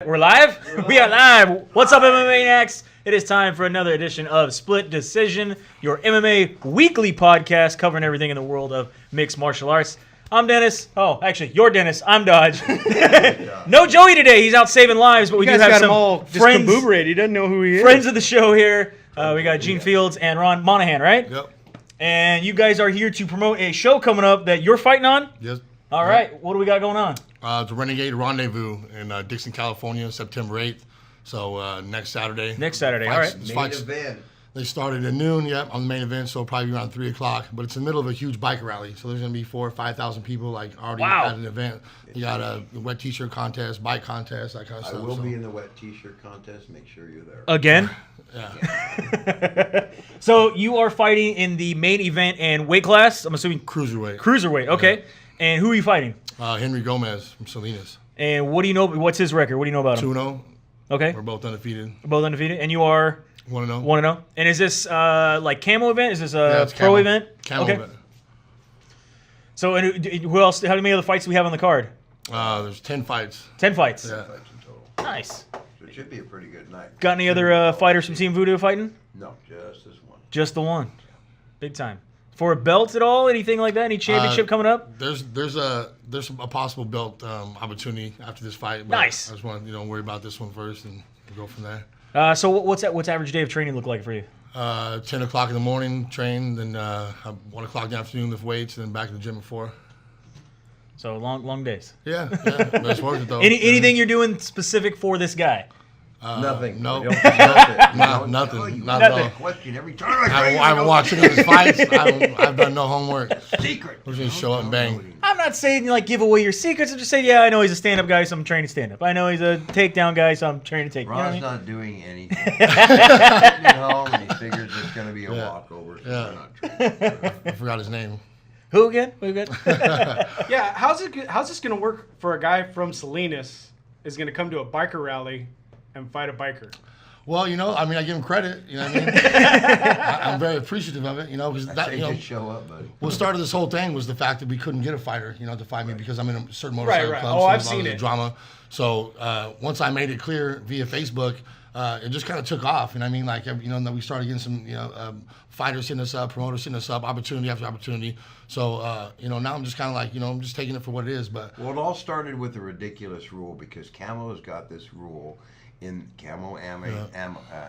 We're live? We are live. What's up, MMA Maniacs? It is time for another edition of Split Decision, your MMA weekly podcast covering everything in the world of mixed martial arts. I'm Dennis. Oh, actually, you're Dennis. I'm Dodge. No Joey today. He's out saving lives, but we do have some all friends. He doesn't know who he is. Friends of the show here. We got Gene Fields and Ron Monohan, right? Yep. And you guys are here to promote a show coming up that you're fighting on? Yes. All right. What do we got going on? It's a Renegade Rendezvous in Dixon, California, September 8th. So next Saturday. Next Saturday. All right. Main event. They started at noon, on the main event, so probably around 3 o'clock. But it's in the middle of a huge bike rally, so there's going to be 4,000 or 5,000 people already at an event. You got a wet T-shirt contest, bike contest, that kind of stuff. I will be in the wet T-shirt contest. Make sure you're there. Again? Yeah. So you are fighting in the main event and weight class, I'm assuming? Cruiserweight. Cruiserweight, okay. Yeah. And who are you fighting? Henry Gomez from Salinas. And what do you know? What's his record? What do you know about him? 2-0. Okay. We're both undefeated. Both undefeated. And you are? 1-0. 1-0. And is this like camo event? Is this a it's pro camo. event? Camo okay. event. So and who else? How many other fights do we have on the card? There's 10 fights. 10 fights. Yeah. Fights in total. Nice. So it should be a pretty good night. Got any other fighters from Team Voodoo fighting? No, just this one. Just the one. Big time. For a belt at all? Anything like that? Any championship coming up? There's a possible belt opportunity after this fight. But Nice. I just want to worry about this one first and go from there. So what's average day of training look like for you? 10 o'clock in the morning, train, then 1 o'clock in the afternoon, lift weights, and then back to the gym at 4. So long days. Yeah, but it's worth it though. Anything you're doing specific for this guy? Nothing. No. We don't discuss it. Nothing. Not Not at all. question every time. I haven't watched any of his fights. I've done no homework. Secret. We're just show up and bang. I'm not saying give away your secrets. I'm just saying, I know he's a stand-up guy, so I'm training stand-up. I know he's a takedown guy, so I'm training to take. Ron's You know what I mean? not doing anything. He's sitting at home and he figures it's going to be a walkover. So we're not training. I forgot his name. Who again? Yeah, how's this gonna work for a guy from Salinas is gonna come to a biker rally and fight a biker? Well, I give him credit. You know what I mean? I'm very appreciative of it. Because that, Just show up, buddy. what started this whole thing was the fact that we couldn't get a fighter, to fight me because I'm in a certain motorcycle Right. club. Oh, so I've there's a lot seen of it. drama. So once I made it clear via Facebook, it just kind of took off. And I mean, then we started getting some, fighters hitting us up, promoters hitting us up, opportunity after opportunity. So, now I'm just kind of I'm just taking it for what it is. But Well, it all started with a ridiculous rule because Camo's got this rule in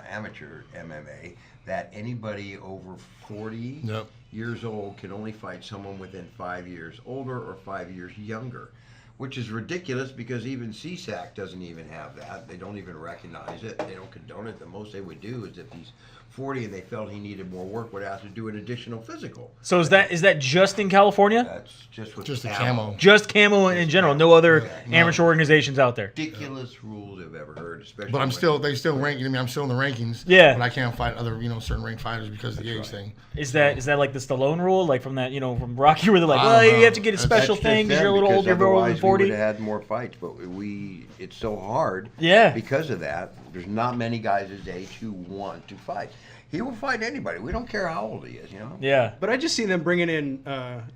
amateur MMA that anybody over 40 Yep. years old can only fight someone within 5 years older or 5 years younger, which is ridiculous because even CSAC doesn't even have that. They don't even recognize it. They don't condone it. The most they would do is if he's 40 and they felt he needed more work, would have to do an additional physical. So is that just in California? That's just with just the camo. Just camo in general. No other amateur organizations out there. Ridiculous rules I've ever heard, especially. But they still rank. I'm still in the rankings. Yeah. But I can't fight other, certain ranked fighters because of the age thing. Is that like the Stallone rule, like from that, from Rocky, where they're like, I well, don't you know. have to get a special That's thing because just you're a little them, older, you're over otherwise 40. We would have had more fights, but it's so hard. Yeah. Because of that, there's not many guys his age who want to fight. He will fight anybody. We don't care how old he is, Yeah. But I just see them bringing in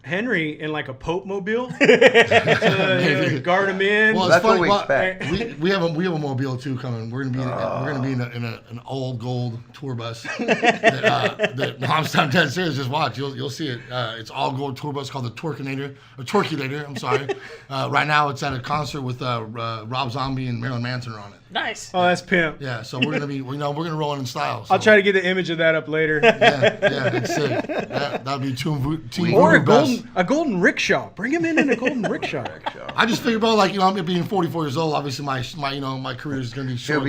Henry in like a Pope mobile to guard him in. Well, That's it's funny. what we expect. We have a mobile too coming. We're gonna be in an old gold tour bus. I'm dead serious. Just watch. You'll see it. It's all gold tour bus called the Torculator. I'm sorry. Right now it's at a concert with Rob Zombie and Marilyn Manson are on it. Nice. Oh, that's pimp. Yeah, so we're gonna be we're gonna roll in style. So. I'll try to get the image of that up later. Yeah, it's sick. That'll be team Or Voodoo a golden rickshaw. Bring him in a golden rickshaw. I just figured about I'm being 44 years old. Obviously, my career is gonna be short.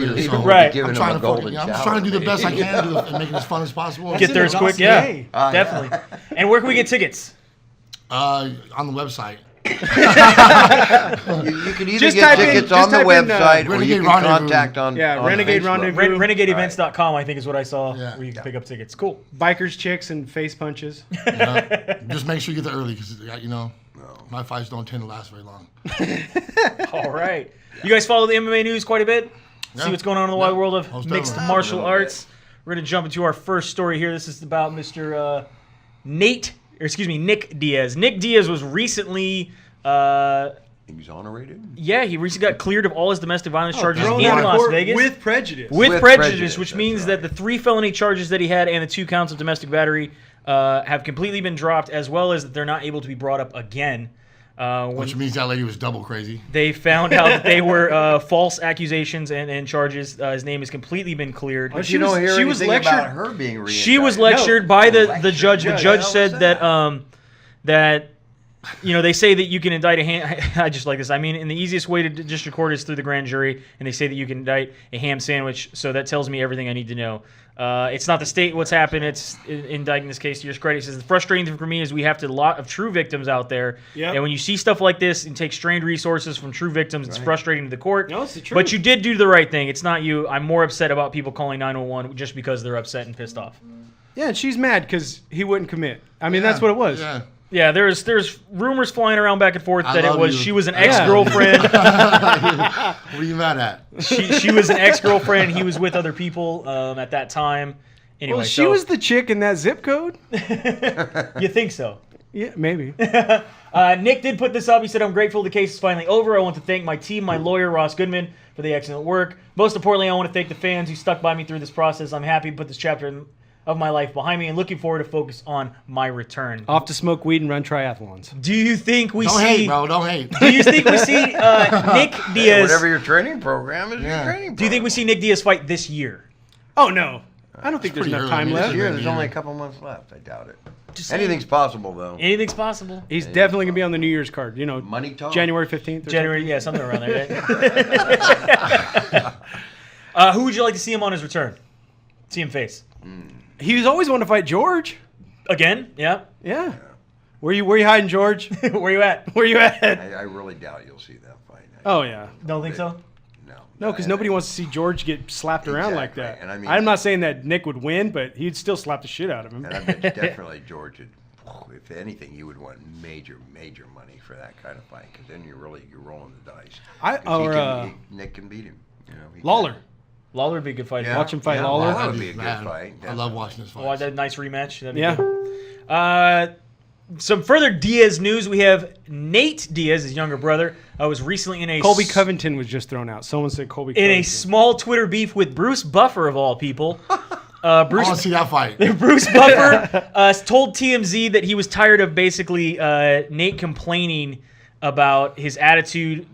Right. I'm trying to do the best I can and make it as fun as possible. Get there as quick. Yeah. Definitely. Yeah. And where can we get tickets? On the website. You can either Just get type in- tickets just on the type in, website or you Renegade can Rendezvous. contact on Renegade Facebook. Rendezvous. RenegadeEvents.com, I think, is what I saw. Yeah. Where you can pick up tickets. Cool. Bikers, chicks, and face punches. Just make sure you get there early because my fights don't tend to last very long. All right. You guys follow the MMA news quite a bit? Yeah. See what's going on in the wide world of Most mixed definitely. martial A little arts. We're going to jump into our first story here. This is about Mr. Nick Diaz. Nick Diaz was recently exonerated? Yeah, he recently got cleared of all his domestic violence charges Thrown in out of Las court Vegas. with prejudice. With prejudice, prejudice, which that's means that right. the 3 felony charges that he had and the 2 counts of domestic battery have completely been dropped, as well as that they're not able to be brought up again. Which means that lady was double crazy. They found out that they were false accusations and charges. His name has completely been cleared. But she you don't was- hear she was anything lectured- about her being reindicted. She was lectured by the judge. The Yeah, judge what said was that they say that you can indict a ham. I just like this. I mean, and the easiest way to just record is through the grand jury, and they say that you can indict a ham sandwich. So that tells me everything I need to know. It's not the state what's happened. It's indicting this case to your credit. He says the frustrating thing for me is we have a lot of true victims out there, Yep. and when you see stuff like this and take strained resources from true victims, it's frustrating to the court. No, it's the truth. But you did do the right thing. It's not you. I'm more upset about people calling 911 just because they're upset and pissed off. Yeah, and she's mad because he wouldn't commit. I mean, that's what it was. Yeah. Yeah, there's rumors flying around back and forth I that it love was you. she was an Yeah. ex-girlfriend. What are you mad at? she was an ex-girlfriend. He was with other people at that time. Anyway, Well, she was the chick in that zip code. You think so? Yeah, maybe. Nick did put this up. He said, "I'm grateful the case is finally over. I want to thank my team, my lawyer, Ross Goodman, for the excellent work. Most importantly, I want to thank the fans who stuck by me through this process. I'm happy to put this chapter of my life behind me and looking forward to focus on my return." Off to smoke weed and run triathlons. Do you think we Don't see? hate, bro. Don't hate. Do you think we see Nick Diaz? Whatever your training program is, your Yeah. training program. Do you think we see Nick Diaz fight this year? Oh, no. I don't think there's pretty enough early. time I mean, left. this This year, Maybe, there's yeah. only a couple months left. I doubt it. Just saying. Anything's possible, though. Anything's possible. He's definitely going to be on the New Year's card. You know, Money talk. January 15th. Or January, yeah, something around there. Who would you like to see him on his return? See him face something. He was always wanting to fight George. again? Yeah. Yeah. Where you hiding, George? Where you at? Where you at? I really doubt you'll see that fight. Oh, yeah. Don't think so. No. No, because nobody wants to see George get slapped around like Exactly. that. And I mean- I'm not saying that Nick would win, but he'd still slap the shit out of him. And I bet you definitely George would, if anything, you would want major money for that kind of fight, because then you're rolling the dice. 'Cause Nick can beat him. You know, he can. Lawler. Lawler would be a good fight. Yeah. Watch him fight Yeah, Lawler. Lawler would be a good Man, fight. I love watching this fight. Oh, that nice rematch. That'd be Yeah. good. Some further Diaz news. We have Nate Diaz, his younger brother, was recently in a Colby Covington was just thrown out. Someone said Colby in Covington. a small Twitter beef with Bruce Buffer of all people. I want to Bruce see that fight. Bruce Buffer told TMZ that he was tired of basically Nate complaining about his attitude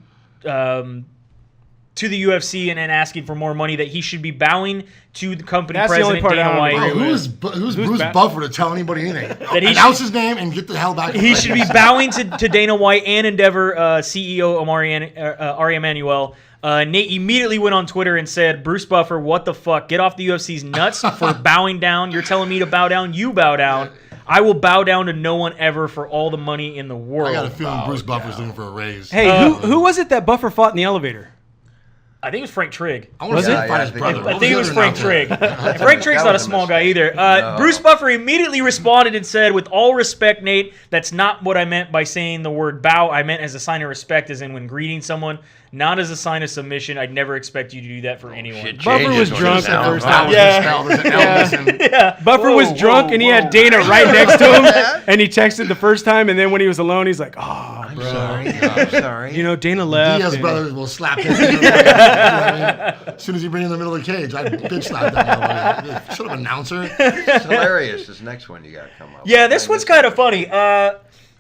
to the UFC and asking for more money, that he should be bowing to the company That's the only president part I Dana don't White. agree Bro, with. who's Bruce back? Buffer to tell anybody anything? he Announce his name and get the hell back. He should be bowing to Dana White and Endeavor CEO Ari Emanuel. Nate immediately went on Twitter and said, "Bruce Buffer, what the fuck? Get off the UFC's nuts for bowing down. You're telling me to bow down. You bow down. I will bow down to no one ever for all the money in the world." I got a feeling Bruce Buffer's looking for a raise. Hey, who was it that Buffer fought in the elevator? I think it was Frank Trigg. I want Was to it? see him fight Yeah, his I think brother. it I What think it the was other Frank announcer? Trigg. And Frank Trigg's That not a was a small guy mistake. either. No. Bruce Buffer immediately responded and said, "With all respect, Nate, that's not what I meant by saying the word bow. I meant as a sign of respect, as in when greeting someone, not as a sign of submission. I'd never expect you to do that for anyone." Shit Buffer changes was when drunk it's the out. first That time. was Yeah. his spell. There's an Elvis and Buffer was drunk and he had Dana right next to him, and he texted the first time, and then when he was alone, he's like, "Oh, I'm bro, sorry. I'm sorry. you know, Dana left." Diaz and- brothers will slap him. You know what I mean? As soon as you bring him in the middle of the cage, I bitch slap that motherfucker. Shut up, announcer. It's hilarious. This next one you got to come up Yeah, with. this one's kind of funny.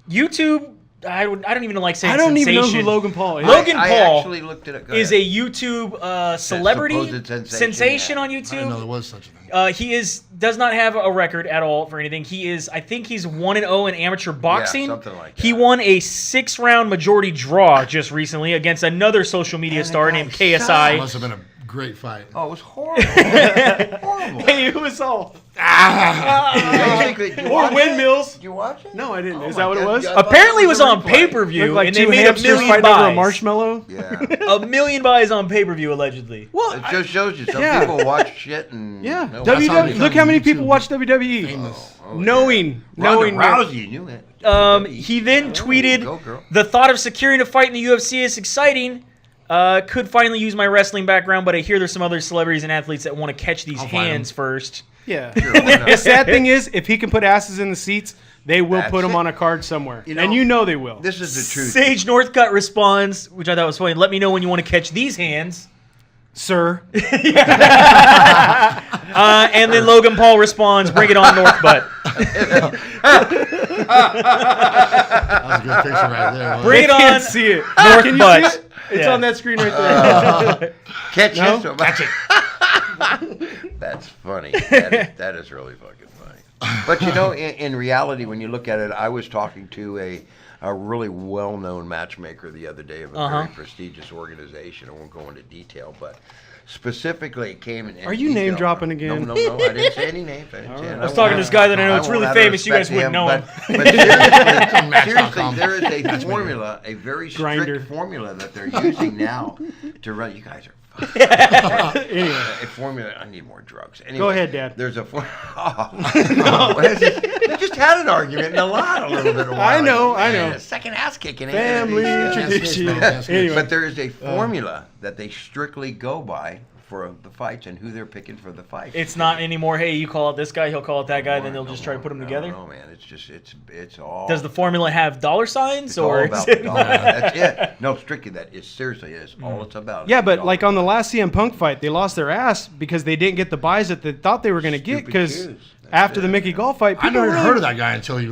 YouTube, I don't even like saying I don't even know who sensation. Logan Paul is. Logan I Paul actually looked at it. Go is ahead. a YouTube celebrity supposed sensation sensation, on I didn't know YouTube. there was such a thing. He does not have a record at all for anything. I think he's 1-0 in amateur boxing. something like that. He won a 6-round majority draw just recently against another social media star the named guy It KSI. must have been a great fight. Oh, it was horrible. Horrible. Hey, who was all? Basically, did you Or watch it? windmills. Did you watch it? No, I didn't. Oh Is my that what it God, was? yeah, I thought Apparently, it was on replay. pay-per-view, Looked like and they two made hamsters 1 million fighting over a buys. marshmallow. Yeah. 1 million buys on pay-per-view, allegedly. Well, It just shows you some Yeah. people watch shit and yeah. no, That's how WWE. they Look come how many to people YouTube. watch WWE. Famous. Knowing Ronda that- Rousey knew it. He then tweeted, Go, girl. "The thought of securing a fight in the UFC is exciting. Could finally use my wrestling background, but I hear there's some other celebrities and athletes that want to catch these I'll fight hands first." Yeah. Sure, why not? The sad thing is, if he can put asses in the seats, they will That's put him it. on a card somewhere. You know, and you know they will. This is the truth. Sage Northcutt responds, which I thought was funny. Let me know when you want to catch these hands. Sir. And then Logan Paul responds, bring it on, Northcutt. That was a good picture right there. wasn't Bring it? it on, Can't see it. North Can you Butt. see it? It's Yeah. on that screen right there. Catch No? this. Catch it. That's funny. That is really fucking funny. But you know, in reality, when you look at it, I was talking to a really well-known matchmaker the other day of a very prestigious organization. I won't go into detail, but specifically it came in. Are you name dropping again? No, I didn't say any names. I was talking to this guy that I know it's really famous. You guys wouldn't know him. But seriously, there is a formula, a very strict Grinder. formula that they're using now to run. You guys are. Anyway. A formula. I need more drugs. Anyway, Go ahead, Dad. There's a we just had an argument in a lot a little bit. I know. A second ass kicking. Family tradition. Anyway. But there is a formula that they strictly go by for the fights and who they're picking for the fight. It's not anymore, hey, you call it this guy, he'll call it that guy, then they'll just try to put them together? No, man. It's just, it's all... Does the formula have dollar signs? It's or all about the dollar. That's it. No, strictly that. It seriously is. All it's about. Yeah, but Dollar. like on the last CM Punk fight, they lost their ass because they didn't get the buys that they thought they were going to get Stupid because cues. after the Mickey Gall fight, I people never were heard of that guy until he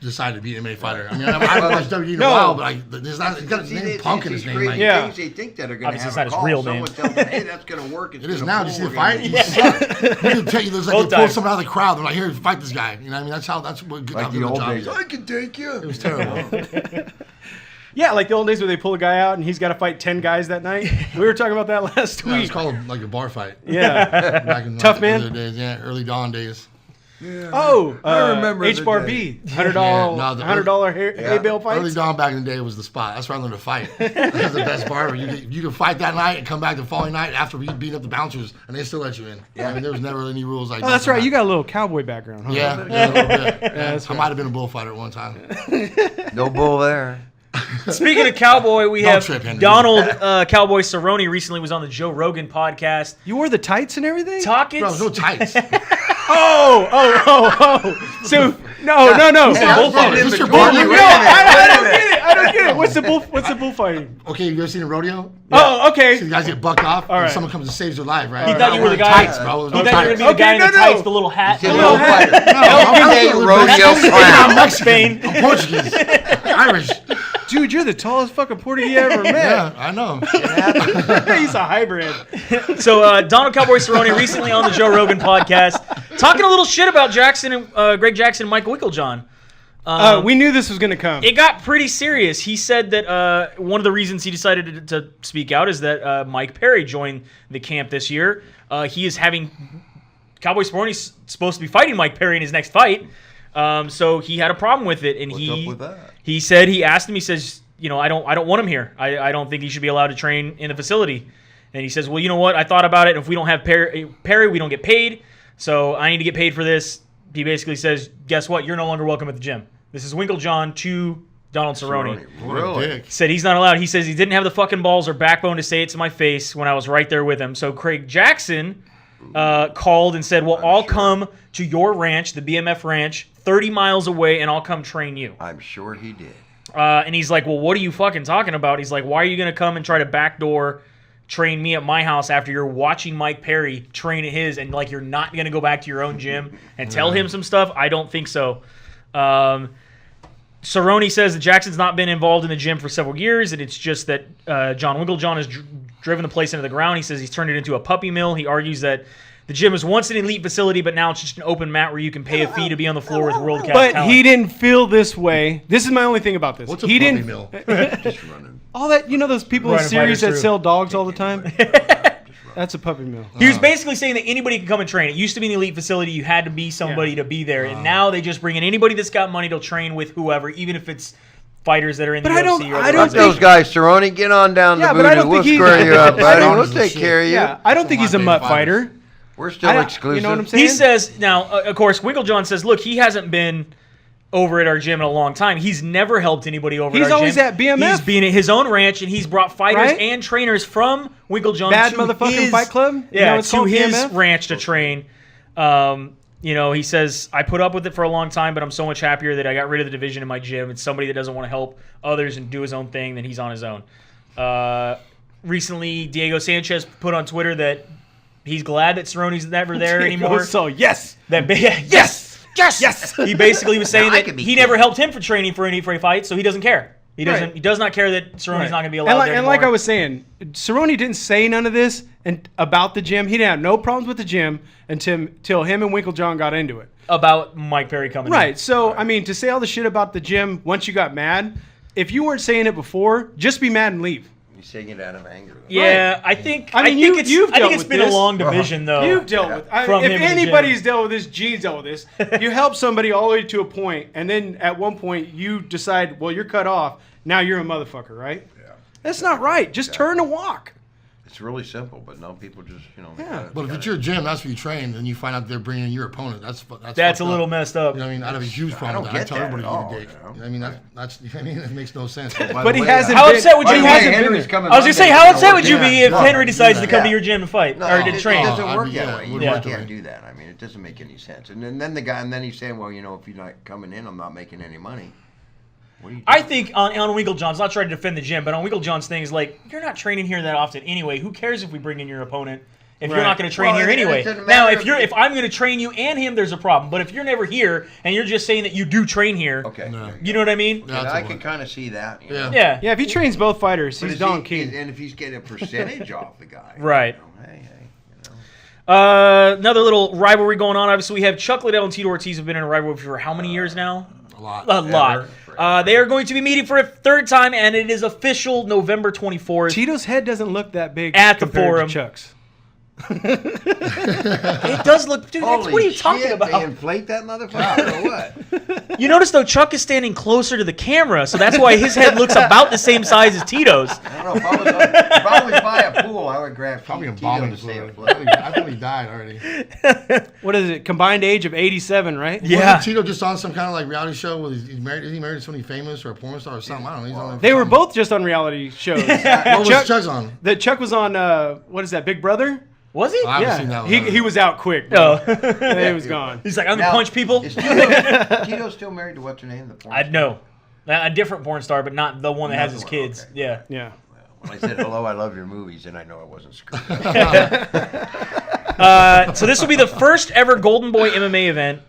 decided to be an MMA fighter. I mean, I watched WWE in a while, but there's not. He's got a name Punk in his name. Like, Yeah. Things they think that are going to Obviously, have it's a not his call. real name. Someone tells them, hey, that's going to work. It's It is gonna now. pull, Did you see the we're gonna fight? do You can tell you, there's like Both they pulled times. someone out of the crowd. They're like, here, fight this guy. You know what I mean? That's what good Like how the good old job days. is. I can take you. It was terrible. Yeah, like the old days where they pull a guy out and he's got to fight 10 guys that night. We were talking about that last Yeah, it was week. called like a bar fight. Yeah. Back in Tough the man? early days, yeah, early dawn days. Oh, I remember the HBRB. $100, Yeah, no, the $100 hay bale Early fights. dawn back in the day was the spot. That's where I learned to fight. That was the best bar. You can fight that night and come back the following night after you beat up the bouncers, and they still let you in. Yeah. I mean, there was never any rules like that. Oh, that's right. You got a little cowboy background, huh? Yeah, a little bit. that's I might have been a bullfighter at one time. No bull there. Speaking of Cowboy, we Don't have trip, Henry. Donald Cowboy Cerrone recently was on the Joe Rogan podcast You wore the tights and everything? talking. Bro, no tights. Oh. So, no. bullfighter. Is this your Between partner? you, No, wait a I don't get it. What's the bullfighting? Okay, you ever seen a rodeo? Oh, okay. See the guys get bucked off, All and right. someone comes and saves their life, right? He They're thought not you were the wearing guy. Tights, bro. He No thought you were going to be tights. the guy in the no. tights, the little hat. He's a the little little fighter. I'm Everyday rodeo I'm clown. Mexican. Spain. I'm Portuguese. Irish. Dude, you're the tallest fucking Portuguese you ever met. Yeah, I know. He's a hybrid. So Donald Cowboy Cerrone recently on the Joe Rogan podcast talking a little shit about Jackson and Greg Jackson and Michael Winklejohn. We knew this was going to come. It got pretty serious. He said that one of the reasons he decided to speak out is that Mike Perry joined the camp this year. He is having Cowboy Cerrone's supposed to be fighting Mike Perry in his next fight. So he had a problem with it, and What's up with that? he said he asked him. He says, you know, I don't want him here. I don't think he should be allowed to train in the facility. And he says, well, you know what? I thought about it. If we don't have Perry, we don't get paid. So I need to get paid for this. He basically says, guess what? You're no longer welcome at the gym. This is Winklejohn to Donald Cerrone. Really? Dick. Said he's not allowed. He says he didn't have the fucking balls or backbone to say it to my face when I was right there with him. So Craig Jackson called and said, well, I'll come to your ranch, the BMF ranch, 30 miles away, and I'll come train you. I'm sure he did. And he's like, well, what are you fucking talking about? He's like, why are you going to come and try to backdoor train me at my house after you're watching Mike Perry train at his, and like you're not going to go back to your own gym and tell him some stuff? I don't think so. Cerrone says that Jackson's not been involved in the gym for several years, and it's just that John Winklejohn has driven the place into the ground. He says he's turned it into a puppy mill. He argues that the gym was once an elite facility, but now it's just an open mat where you can pay a fee to be on the floor with world-class But talent. he didn't feel this way. This is my only thing about this. What's a he puppy didn't. mill? Just running. All that, you know, those people in Running series fighters that through. sell dogs all the time. That's a puppy mill. He was basically saying that anybody could come and train. It used to be an elite facility. You had to be somebody to be there. And now they just bring in anybody that's got money to train with whoever, even if it's fighters that are in the But I UFC. don't- or I other don't Fuck those guys, Cerrone. Get on down Yeah, to but I don't Voodoo. We'll think he- square you up, I buddy. don't We'll give a take shit. care of you. Yeah, I don't think he's a mutt fighter. We're still exclusive. You know what I'm saying? He says, now, of course, Winklejohn says, look, he hasn't been over at our gym in a long time. He's never helped anybody over He's at our always gym. at BMF. He's been at his own ranch, and he's brought fighters Right? and trainers from Winklejohn Bad to motherfucking his, fight club? You Yeah, know it's to called his BMF? ranch to train. he says, I put up with it for a long time, but I'm so much happier that I got rid of the division in my gym. It's somebody that doesn't want to help others and do his own thing, then he's on his own. Recently, Diego Sanchez put on Twitter that he's glad that Cerrone's never there anymore. So, yes. Yes. Yes. He basically was saying that he killed. never helped him for training for any fight, so he doesn't care. He does not care that Cerrone's not going to be allowed there and anymore. like I was saying, Cerrone didn't say none of this about the gym. He didn't have no problems with the gym until him and Winklejohn got into it. About Mike Perry coming in. Right. So, I mean, to say all the shit about the gym once you got mad, if you weren't saying it before, just be mad and leave. He's saying it out of anger. Though. Yeah, I think you've it's dealt with been this. a long division though. You've dealt with From if him in the anybody's dealt with this, Gene's dealt with this. You help somebody all the way to a point, and then at one point you decide, well, you're cut off. Now you're a motherfucker, right? Yeah. That's not right. Just turn and walk. It's really simple, but no, people just, But if it's your gym, that's where you train, and you find out they're bringing in your opponent. That's That's a little messed up. You know what I mean? I'd have a huge problem with that. I get tell that everybody at all, to eat a dick. you know? You know what I mean? That's it makes no sense. But he hasn't. How upset would By you the way, be? Henry's coming I was gonna say, Monday, how you know, upset would you yeah, be if no, Henry decides to yeah. come to your gym and fight No, or to it train? doesn't I'd work be- that yeah, way. it You wouldn't work can't that way. do that. I mean, it doesn't make any sense. And then the guy, and then he's saying, well, if you're not coming in, I'm not making any money. What are you doing? I think on Winklejohn's, not trying to defend the gym, but on Winklejohn's thing is like, you're not training here that often anyway. Who cares if we bring in your opponent if you're not going to train Well, here it anyway? doesn't Now, matter if I'm going to train you and him, there's a problem. But if you're never here and you're just saying that you do train here, Okay. No. you know what I mean? Yeah, And that's I a can lot. kind of see that. You Yeah. know? Yeah. Yeah, if he trains both fighters, But he's is Don he- King. And if he's getting a percentage off the guy. Right. Hey, you know. Another little rivalry going on. Obviously, we have Chuck Liddell and Tito Ortiz have been in a rivalry for how many years now? A lot. A lot. They are going to be meeting for a third time, and it is official November 24th. Tito's head doesn't look that big At the compared Forum. to Chuck's. It does look, dude. That's, Holy what are you talking shit, about? They inflate that motherfucker or what? You notice though, Chuck is standing closer to the camera, so that's why his head looks about the same size as Tito's. I don't know. If I was by a pool, I would grab Probably Tito embalming to stay fluid. afloat. I think he died already. What is it? Combined age of 87, right? Yeah. Wasn't Tito just on some kind of like reality show with he's married? Is he married to somebody famous or a porn star or something? I don't know. He's on They were both just on reality shows. What was Chuck- Chuck's on? Chuck was on, what is that, Big Brother? Was he? I haven't seen that one. He was out quick. Oh. Bro. He was gone. He's like, I'm gonna Now, punch people. Is Tito still married to what's her name? The porn I star? know. A different porn star, but not the one that Not has the his one, kids. okay. Yeah. Yeah. When I said hello, I love your movies, and I know I wasn't screwed. So this will be the first ever Golden Boy MMA event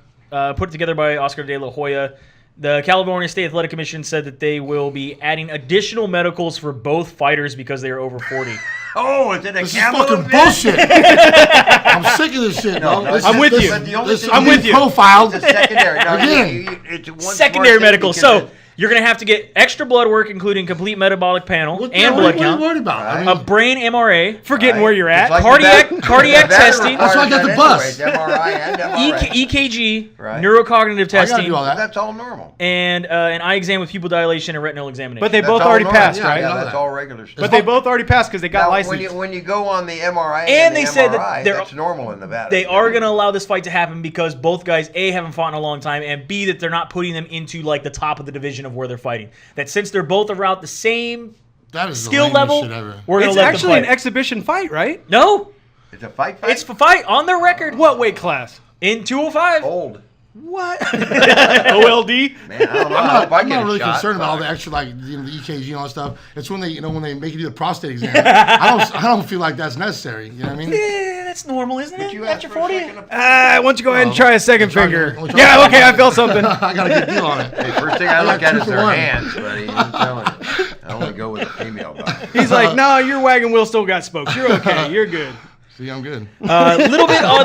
put together by Oscar de la Hoya. The California State Athletic Commission said that they will be adding additional medicals for both fighters because they are over 40. Oh, is it a This is camel fucking event? bullshit. I'm sick of this shit, No, bro. no, This I'm is- with this- you. But the only this thing is I'm with you. profiled. It's a secondary. No, Again. it's one Secondary smart thing medical. because So it- you're going to have to get extra blood work, including complete metabolic panel What- and what- blood what are you count, worried about? I Right. mean, a brain MRA, Forgetting where you're at. It's like Cardiac- the vet- cardiac the vet testing. That's why I got the requires bus. that anyways, MRI and MRI. EKG, Right. neurocognitive I gotta testing, do all that. That's all normal. and an eye exam with pupil dilation and retinal examination. But they That's both all already normal. passed, Yeah, right? I Yeah, know that's that. all regular stuff. But they both already passed because they got Now, licensed. when you go on the MRI And the they said that MRI, they're- that's normal in Nevada. they are going to allow this fight to happen because both guys, A, haven't fought in a long time, and B, that they're not putting them into like the top of the division of where they're fighting. That since they're both around the same That is skill the lamest level, shit ever. we're going It's to let actually an them fight. exhibition fight, right? No, It's a fight. it's for fight on their record. What weight class? In 205. old. What? OLD? Man, I don't know. I'm not really shot. concerned about all the extra, like the EKG and all that stuff. It's when they, when they make you do the prostate exam. I don't feel like that's necessary. You know what I mean? Yeah, that's normal, isn't But it? you After asked for a 40. second of- Why don't you go ahead and try a second I'm trying to- finger? I'm trying Yeah, to- okay, I felt something. I got a good deal on it. Hey, first thing I look got at 2 is for their 1. hands, buddy. I'm telling you. I only go with a female doctor. He's like, no, your wagon wheel still got spokes. You're okay. You're good. See, I'm good. Little bit on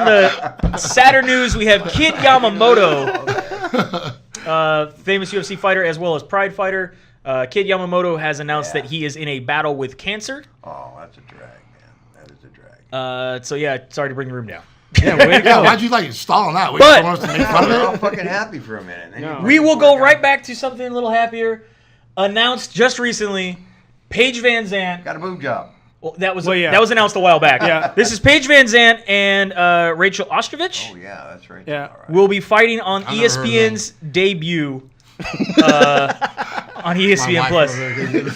the sadder news. We have Kid Yamamoto, famous UFC fighter as well as Pride fighter. Kid Yamamoto has announced that he is in a battle with cancer. Oh, that's a drag, man. That is a drag. So yeah, sorry to bring the room down. Yeah, way to Yeah, go. why'd you like stall on that? Wait But- for someone else to make fun of I'm all it? fucking happy for a minute. Then No. you- We will go right back to something a little happier. Announced just recently, Paige Vanzant. Got a boob job. Well, that was yeah. that was announced a while back. Yeah. This is Paige Vanzant and Rachel Ostovich Oh, yeah, that's right. Yeah. All right. will be fighting on I've never heard of ESPN's debut on ESPN Plus.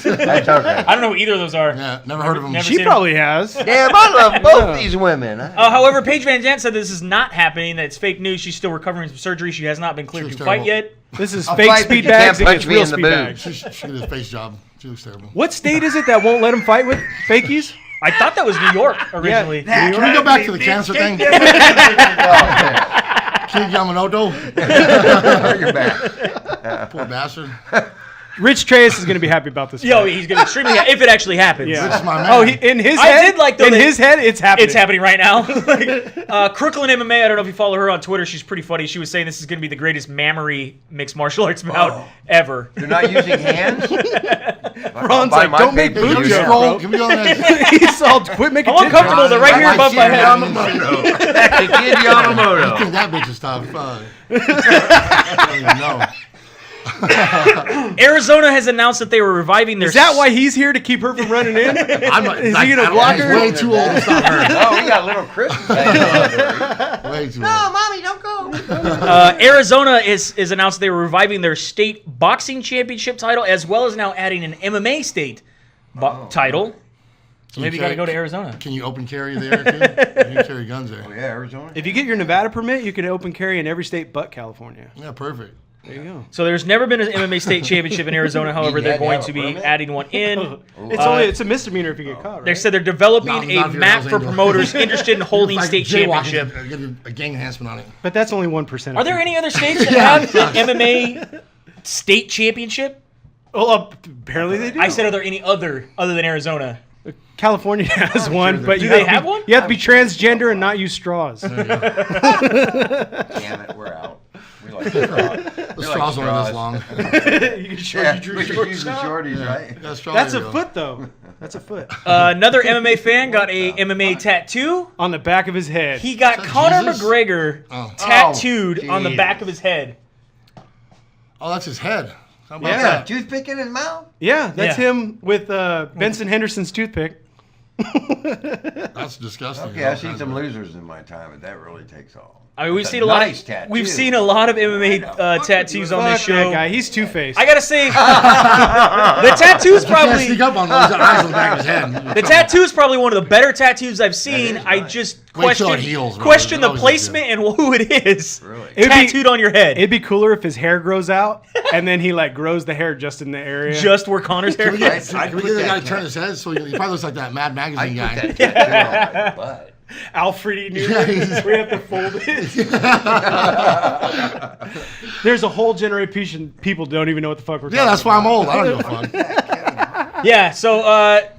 That's okay. I don't know who either of those are. Yeah, never heard of them. Never She seen probably has. Damn, I love both these women. However, Paige Vanzant said this is not happening, that it's fake news. She's still recovering from surgery. She has not been cleared She to looks fight terrible. yet. This is I'll fake fight, but speed you can't bags punch against me real in the speed boobs. bags. She did a face job. She looks terrible. What state is it that won't let him fight with fakies? I thought that was New York originally. Can we go back to the cancer thing? King Yamamoto? You're back. Poor bastard. Rich Treyas is going to be happy about this. Yo, fight. he's gonna be extremely if it actually happens. Yeah. This is my man. Oh, in his I head, did like, though, in that- his head, it's happening. It's happening right now. Crooklyn MMA, I don't know if you follow her on Twitter. She's pretty funny. She was saying this is going to be the greatest mammary mixed martial arts bout ever. You're not using hands? Ron's like, don't make Can we boob just jokes, roll? bro. Can we go on that? He's all, quit making I'm tit uncomfortable. jokes. They're right here above my head. Yamamoto. That's the kid Yamamoto. I think that bitch is tough. I don't even know. Arizona has announced that they were reviving their. Is that why he's here to keep her from running in? Is he gonna block He's her? way too old to stop her. Oh, we got little Christmas. Way too old. Mommy, don't go. Arizona is announced they were reviving their state boxing championship title, as well as now adding an MMA state title. So maybe you got to go to Arizona. Can you open carry there, too? You can carry guns Oh, there. yeah, Arizona. If you get your Nevada permit, you can open carry in every state but California. Yeah, perfect. There you go. So there's never been an MMA state championship in Arizona. However, You they're had to going have to a be permit? adding one in. It's a misdemeanor if you get caught, right? They said they're developing Not a if you're map Hells for Angels. promoters interested in holding Like state jaywalking, championship. Get a gang enhancement on it. But that's only 1%. Are there any other states that have an MMA state championship? Well, apparently they do. I said, are there any other than Arizona? California has one, sure but Do you they have to have be, one? You have to be transgender and not use straws. Damn it, we're out. We like straws. The straws aren't this long. You can show Yeah, you drew we could short use the straw. shorties, right? That's a foot, though. That's a foot. Another MMA fan got a MMA tattoo. On the back of his head. He got that Conor Jesus? McGregor Oh. tattooed on the Jesus. back of his head. Oh, that's his head. How about Yeah. Got a that? toothpick in his mouth? Yeah, that's Yeah. him with Benson Henderson's toothpick. That's disgusting. Okay, I've seen some losers in my time, but that really takes all. I mean, we've That's seen a a lot. nice tattoo. We've seen a lot of MMA tattoos on this Fuck that show. guy. He's two-faced. I gotta say, the tattoo's You can't probably sneak up on those. He's got eyes on the back of his head. the tattoo's probably one of the better tattoos I've seen. is I nice. just Wait till question it heals, bro. question It the always placement and who it is. Really? It'd be- Tattooed on your head, It'd be cooler if his hair grows out and then he like grows the hair just in the area. just where Connor's hair Can we is. get, can we get the guy to turn his head so he probably looks like that Mad I Magazine put guy? that tattoo on my butt. Alfred E. Yeah, Newman. he's- We have to fold it. There's a whole generation people don't even know what the fuck we're talking Yeah, that's why I'm about. old. I don't give a fuck. Yeah, so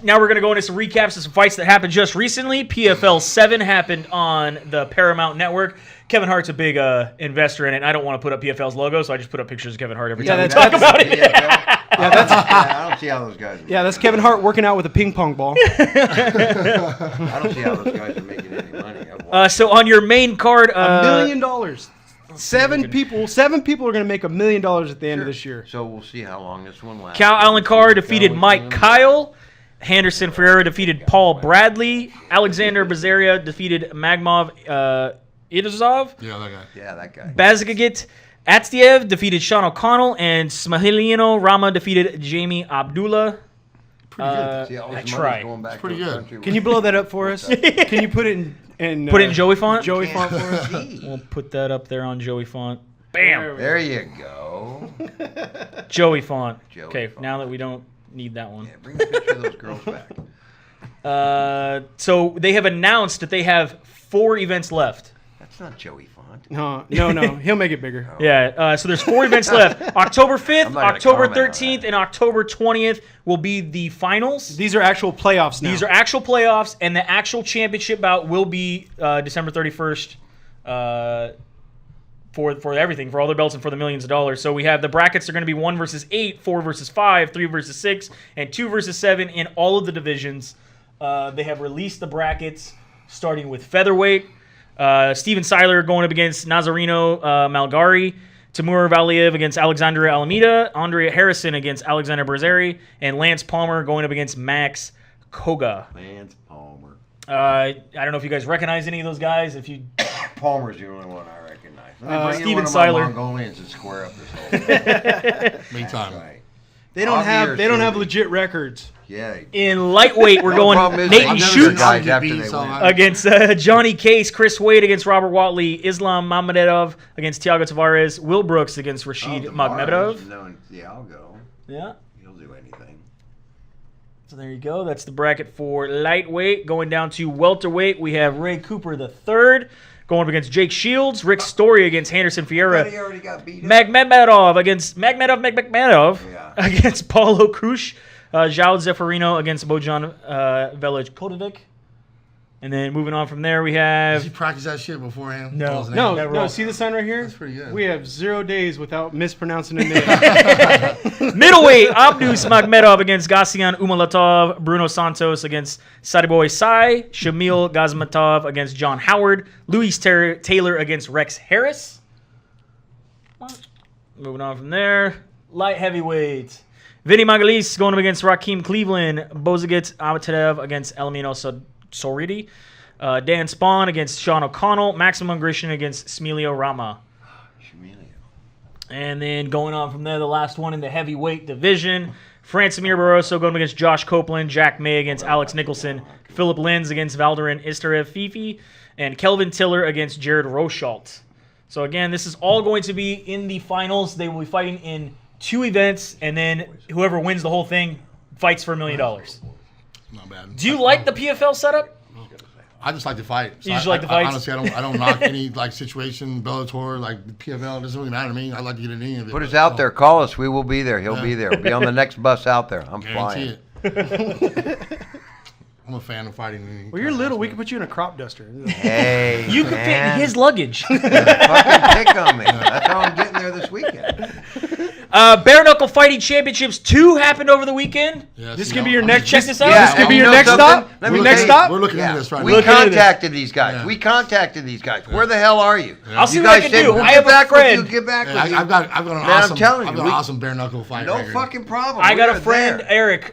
now we're going to go into some recaps of some fights that happened just recently. PFL 7 happened on the Paramount Network. Kevin Hart's a big investor in it, and I don't want to put up PFL's logo, so I just put up pictures of Kevin Hart every time we that's- talk that's- about it. I don't see how those guys. Yeah, that's Kevin Hart working out with a ping pong ball. I don't see how those guys are making any money. So on your main card, $1 million. Seven people are going to make $1 million at the end of this year. So we'll see how long this one lasts. Cal Allen Carr defeated Go with Mike him. Kyle. Henderson Ferreira defeated Paul Bradley. Alexander Bazaria defeated Magmov Idazov. Yeah, that guy. Yeah, that guy. Bazagagit Atstiev defeated Sean O'Connell. And Smahiliano Rama defeated Jamie Abdullah. Pretty good. See, all his I money's tried. going back It's pretty to the good. country Can you blow that up for us? Can you put it in Put it in Joey font? Joey font for us? We'll put that up there on Joey font. Bam! There you go. Joey font. Joey Okay, font. now that we don't need that one. Yeah, bring the picture of those girls back. So they have announced that they have 4 events left. That's not Joey Font. No. He'll make it bigger. Yeah, so there's 4 events left. October 5th, I'm not gonna October comment on 13th, that. and October 20th will be the finals. These are actual playoffs now. These are actual playoffs, and the actual championship bout will be December 31st for everything, for all their belts and for the millions of dollars. So we have the brackets are going to be 1 versus 8, 4 versus 5, 3 versus 6, and 2 versus 7 in all of the divisions. They have released the brackets starting with featherweight. Steven Seiler going up against Nazareno Malgari. Timur Valiev against Alexandre Alameda. Andrea Harrison against Alexander Brazzeri. And Lance Palmer going up against Max Koga. Lance Palmer. I don't know if you guys recognize any of those guys. If you Palmer's the only one I recognize. Let me bring in Steven one of Seiler. my Mongolians to square up this whole thing. Big time. Right. They don't Javier have Silva. legit records. Yeah. In lightweight, we're going problem is Nathan they never Shoots guys after they So win. against Johnny Case, Chris Wade against Robert Watley, Islam Mamedov against Thiago Tavares, Will Brooks against Rashid Magmedov. No, yeah, I'll go. Yeah. He'll do anything. So there you go. That's the bracket for lightweight. Going down to welterweight, we have Ray Cooper III going up against Jake Shields, Rick Story against Henderson But Fiera, he already got beat up. Magmedov Yeah. against Paulo Cruz, João Zeferino against Bojan Velikovic. And then moving on from there, we Does he have practice that shit beforehand? No. Call his name? No, Never no. all. See the sign right here? That's pretty good. We have 0 days without mispronouncing a name. middleweight Abdus Magmedov against Gassian Umalatov, Bruno Santos against Sadiboy Sai, Shamil Gazmatov against John Howard, Luis Taylor against Rex Harris. Moving on from there, light heavyweight. Vinny Magalis going up against Raheem Cleveland, Bozagit Amatev against Elamino Soridi, Dan Spawn against Sean O'Connell, Maximum Grishin against Smilio Rama. And then going on from there, the last one in the heavyweight division, Francimir Barroso going up against Josh Copeland, Jack May against Alex Nicholson, Philip Lenz against Valderin Istarev Fifi, and Kelvin Tiller against Jared Rochalt. So again, this is all going to be in the finals. They will be fighting in 2 events, and then whoever wins the whole thing fights for $1 million. Not bad. Do you like the PFL setup? I just like to fight. You just like the fights? Honestly, I don't knock any like situation, Bellator, like PFL. It doesn't really matter to me. I like to get in any of it. Put us out there. Call us. We will be there. He'll be there. We'll be on the next bus out there. I'm Guarantee flying. it. I'm a fan of fighting. Well, you're little. We can put you in a crop duster. Hey, You could fit in his luggage. fucking pick on me. That's how I'm getting there this weekend. Bare Knuckle Fighting Championships 2 happened over the weekend. Yeah, This see, could be I'm- your I'm next. just- Check this out. Yeah, This could and be you your know next something? stop. Let Your me next tell you- stop. We're looking Yeah, into this right we now. Look into this. contacted these guys. Yeah. We contacted these guys. Where the hell are you? I'll see You what I guys can said, do. We'll I get have a back friend. with you. Get back Yeah, with you. I've got an Man, awesome. I'm telling I've you, got an awesome bare knuckle fight. No record. fucking problem. I got We're a friend, there. Eric,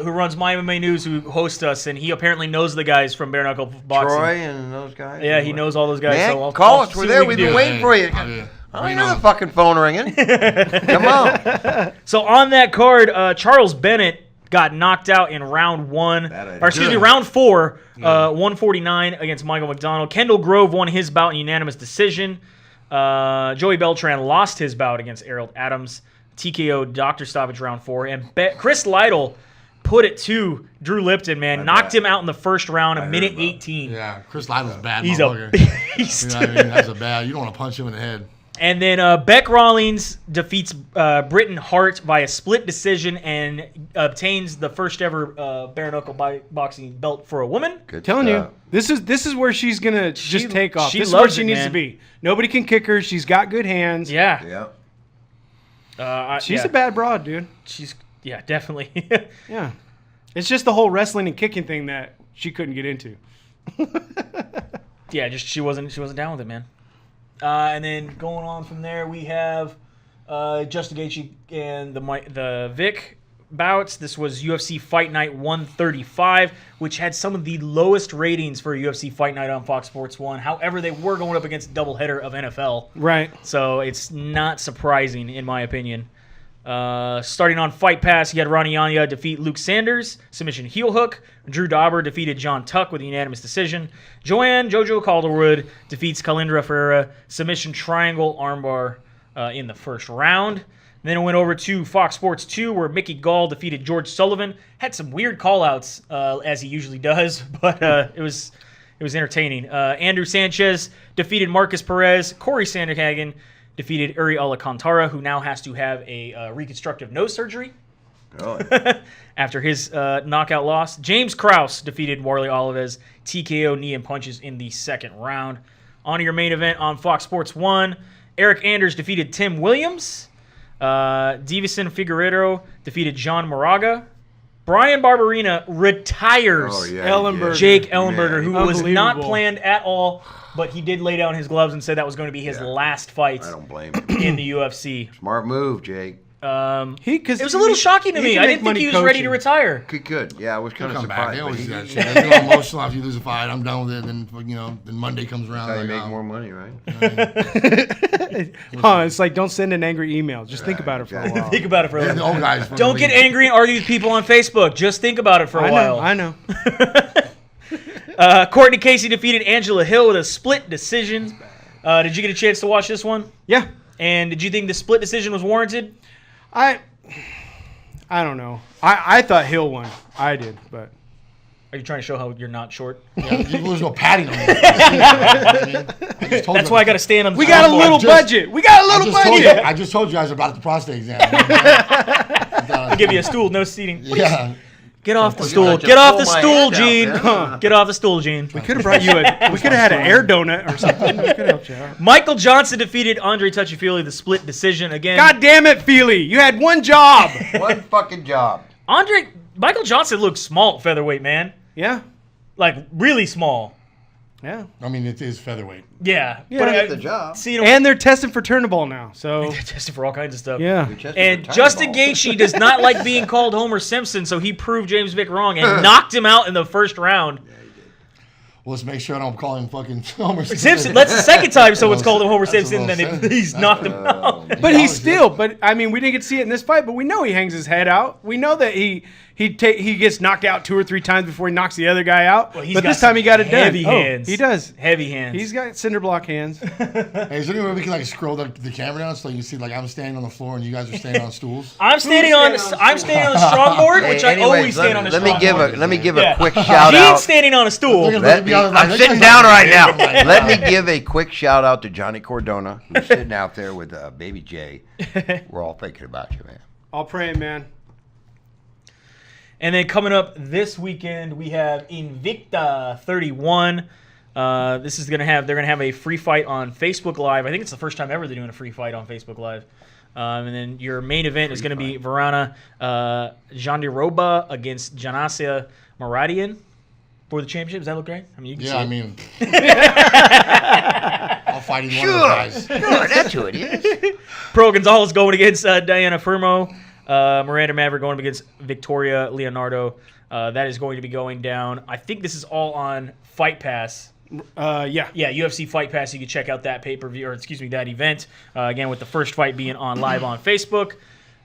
who runs My MMA News, who hosts us, and he apparently knows the guys from Bare Knuckle Boxing. Troy and those guys. Yeah, he knows all those guys. Man, so I'll call I'll us. see We're what there. we We've can been do. waiting for you. Yeah. I don't hear the fucking phone ringing. Come on. So on that card, Charles Bennett got knocked out in round 1, Bad idea. or excuse me, Good. round 4, 149 against Michael McDonald. Kendall Grove won his bout in unanimous decision. Joey Beltran lost his bout against Errol Adams. TKO doctor stoppage round 4, and Chris Lytle put it to Drew Lipton. Man, knocked him out in the first round, a heard minute about it. 18. Yeah, Chris Lytle's bad. He's a motherfucker. beast. You know what I mean? That's a bad. You don't want to punch him in the head. And then Beck Rawlings defeats Britton Hart by a split decision and obtains the first ever bare knuckle boxing belt for a woman. Good Telling you, stuff. this is where she's gonna just take off. she This is where loves she it, needs man. to be. Nobody can kick her. She's got good hands. Yeah. Yeah. She's yeah. a bad broad, dude. She's definitely. Yeah. It's just the whole wrestling and kicking thing that she couldn't get into. Yeah, just she wasn't down with it, man. And then going on from there, we have Justin Gaethje and the Vic bouts. This was UFC Fight Night 135, which had some of the lowest ratings for a UFC Fight Night on Fox Sports 1. However, they were going up against a doubleheader of NFL. Right. So it's not surprising, in my opinion. Starting on Fight Pass, you had Ronnie Yanya defeat Luke Sanders, submission heel hook. Drew Dauber defeated John Tuck with a unanimous decision. Jojo Calderwood defeats Kalindra Ferreira, submission triangle armbar in the first round. Then it went over to Fox Sports 2, where Mickey Gall defeated George Sullivan. Had some weird call-outs, as he usually does, but it was entertaining. Andrew Sanchez defeated Marcus Perez. Corey Sanderhagen defeated Uri Alcantara, who now has to have a reconstructive nose surgery Really? after his knockout loss. James Krause defeated Warley Olives, TKO knee and punches in the second round. On to your main event on Fox Sports 1, Eric Anders defeated Tim Williams. Davison Figueiredo defeated John Moraga. Brian Barberina retires Oh, yeah. Ellenberger. Jake Ellenberger, who Man, was not unbelievable. planned at all, but he did lay down his gloves and said that was going to be his Yeah. last fight I don't blame him. in the UFC. Smart move, Jake. Because it was a little shocking to me. I didn't think he was ready to retire. Good. Yeah, I was kind of Come back. surprised. They always but do that he- shit. They get all emotional after you lose a fight. I'm done with it. Then then Monday comes around. That's how you like, make oh. more money, right? It's like don't send an angry email. Just think about it for a exactly. while. Think about it for a The little. old guys. Don't get angry and argue with people on Facebook. Just think about it for a while. I know. Courtney Casey defeated Angela Hill with a split decision. Did you get a chance to watch this one? Yeah. And did you think the split decision was warranted? I don't know. I thought Hill won. I did, but Are you trying to show how you're not short? Yeah, there's no padding on it. That's why I got to stand on the we got a scoreboard. little budget. We got a little budget. I just told you guys about the prostate exam. I'll give you a stool, no seating. Yeah. Get off the Would you stool. like to Get off pull the my stool, hand out Gene. there? Get off the stool, Gene. We could have brought you we could have had an air donut or something. We could have helped you out. Michael Johnson defeated Andre Touchy-Feely the split decision again. God damn it, Feely. You had one job. One fucking job. Michael Johnson looks small at featherweight, man. Yeah. Like really small. Yeah. I mean, it is featherweight. Yeah. Yeah. But Get the job. seeing him And they're testing for Turnbull now. So tested for all kinds of stuff. yeah. We tested And for Justin Turnbull. Gaethje does not like being called Homer Simpson, so he proved James Vick wrong and knocked him out in the first round. Well, let's make sure I don't call him fucking Homer Simpson, that's the second time someone's called him Homer That's a Simpson, little and sin. he's That's knocked him pretty- out. But he's still. But I mean, we didn't get to see it in this fight. But we know he hangs his head out. We know that he gets knocked out 2 or 3 times before he knocks the other guy out. Well, he's but got this time he got it done. heavy hands. He does. Heavy hands. He's got cinder block hands. Hey, is there any way we can scroll the camera down so you can see I'm standing on the floor and you guys are standing on stools? I'm standing on the strong board, which I always stand on the let strong me give board. let me give Yeah. a quick shout Gene's out. standing on a stool. I'm sitting down right now. Let me give a quick shout out to Johnny Cordona, who's sitting out there with Baby J. We're all thinking about you, man. All praying, man. And then coming up this weekend, we have Invicta 31. This is they're gonna have a free fight on Facebook Live. I think it's the first time ever they're doing a free fight on Facebook Live. And then your main event is going to be Verana Jandiroba against Janasia Maradian for the championship. Does that look right? I mean, you can see it. I'll fight either one of those guys. Sure, that's who it is. Pro Gonzalez going against Diana Firmo. Miranda Maverick going up against Victoria Leonardo. That is going to be going down. I think this is all on Fight Pass. Yeah. Yeah, UFC Fight Pass. You can check out that pay-per-view, or that event. Again, with the first fight being on live on Facebook.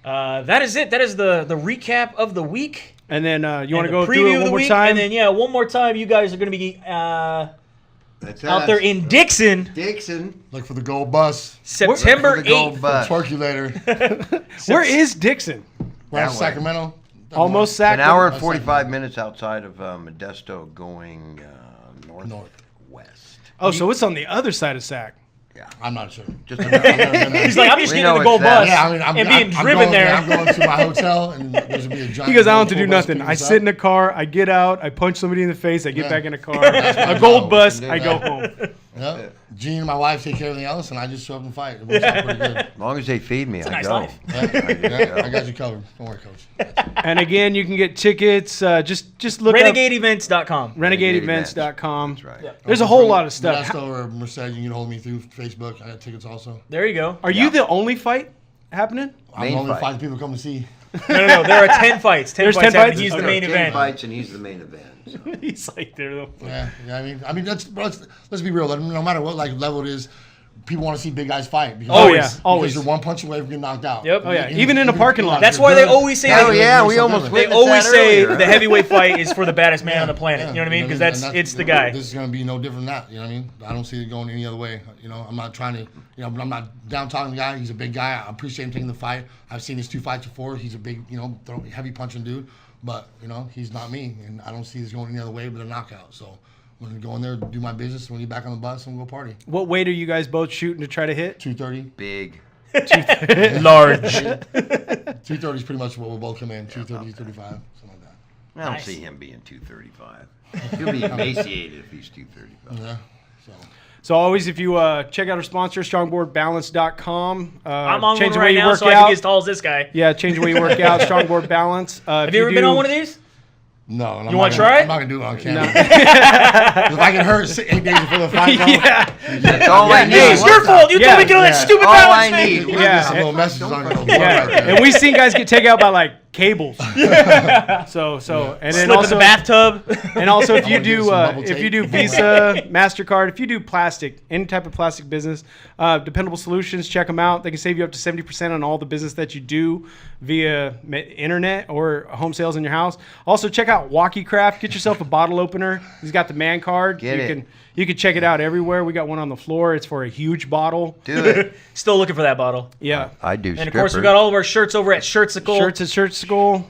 That is it. That is the recap of the week. And then you want to And the go through preview it of one the more week, time? And then, one more time. You guys are going to be That's out there in Dixon, Dixon. Look for the gold bus. September For the gold 8th. bus. Circulator. Where is Dixon? Right in way. Sacramento. Almost An sacked. hour and That's 45 minutes outside of Modesto going northwest. Oh, so it's on the other side of Sac. Yeah. I'm not sure. Just about. He's like, I'm just We getting know the gold it's that. bus Yeah, I mean, and being I'm driven going, there. I'm going to my hotel, and there's gonna be a giant. He goes, I don't have to tour do bus nothing. picking I us sit up. in the car, I get out, I punch somebody in the face, I get Yeah. back in the car. That's what A I gold know. bus, We can I do go that. home. Yep. Gene and my wife take care of everything else, and I just show up and fight. It works out pretty good. As long as they feed me, a I nice go. life. Yeah, I got you covered. Don't worry, Coach. And again, you can get tickets. Just look up RenegadeEvents.com. RenegadeEvents.com. That's right. Yeah. There's a whole lot of stuff. Modesto or Merced, you can get a hold of me through Facebook. I got tickets also. There you go. Are you the only fight happening? I'm Main the only fight. fight people come to see. No. There are 10 fights. 10 There's fights 10 happening. fights? He's the Okay. main 10 event. fights and he's the main event. So. He's like there though. Yeah, I mean, let's be real. No matter what level it is, people want to see big guys fight. Because Always. Yeah, always. Because you're one punch away from getting knocked out. Yep. Oh, yeah. Even in a parking lot. That's why they always say Oh, yeah, we almost They witnessed always that say earlier. the heavyweight fight is for the baddest man on the planet. You know what I mean? Because it's the guy. This is going to be no different than that. You know what I mean? I don't see it going any other way. You know, I'm not trying to. I'm not down talking the guy. He's a big guy. I appreciate him taking the fight. I've seen his 2 fights before. He's a big, heavy punching dude. But he's not me, and I don't see this going any other way but a knockout. So I'm going to go in there, do my business. When you get back on the bus, I'm going to go party. What weight are you guys both shooting to try to hit? 230. Big. Large. 230 is pretty much what we'll both come in. 230, 235, something like that. I don't Nice. see him being 235. He'll be emaciated if he's 235. Yeah. So. So always, if you check out our sponsor, strongboardbalance.com. I'm on change one the right way you now, work so I can out. get as tall as this guy. Yeah, change the way you work out. Strongboard Balance. Have you ever been on one of these? No. And You want to try it? I'm not going to do it on camera. If I get hurt 8 days before the fight, That's all I need. Hey, it's your fault. You told me to get on that stupid All balance I thing. need. Get some little messages on your right there. And we've seen guys get taken out by like cables. So and then Slip also in the bathtub. and also if I you wanna get do some bubble if you tape. do Visa, MasterCard, if you do plastic, any type of plastic business, Dependable Solutions, check them out. They can save you up to 70% on all the business that you do via internet or home sales in your house. Also check out Walkie Craft. Get yourself a bottle opener. He's got the man card. You can check it out everywhere. We got one on the floor. It's for a huge bottle. Do it. Still looking for that bottle. Yeah. I do. And of course, we got all of our shirts over at Shirtsicle. Shirts at Shirtsicle.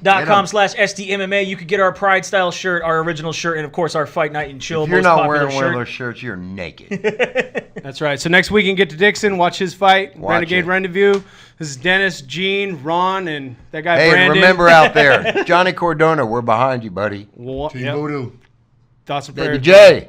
.com/SDMMA. You could get our Pride style shirt, our original shirt, and of course our Fight Night and Chill. If you're most not popular wearing one of shirt. those shirts, you're naked. That's right. So next week you can get to Dixon, watch his fight, Watch Renegade it. Rendezvous. This is Dennis, Gene, Ron, and that guy Hey, Brandon. remember out there, Johnny Cordona, we're behind you, buddy. Team Yep. Voodoo. Thoughts and Baby prayers. J.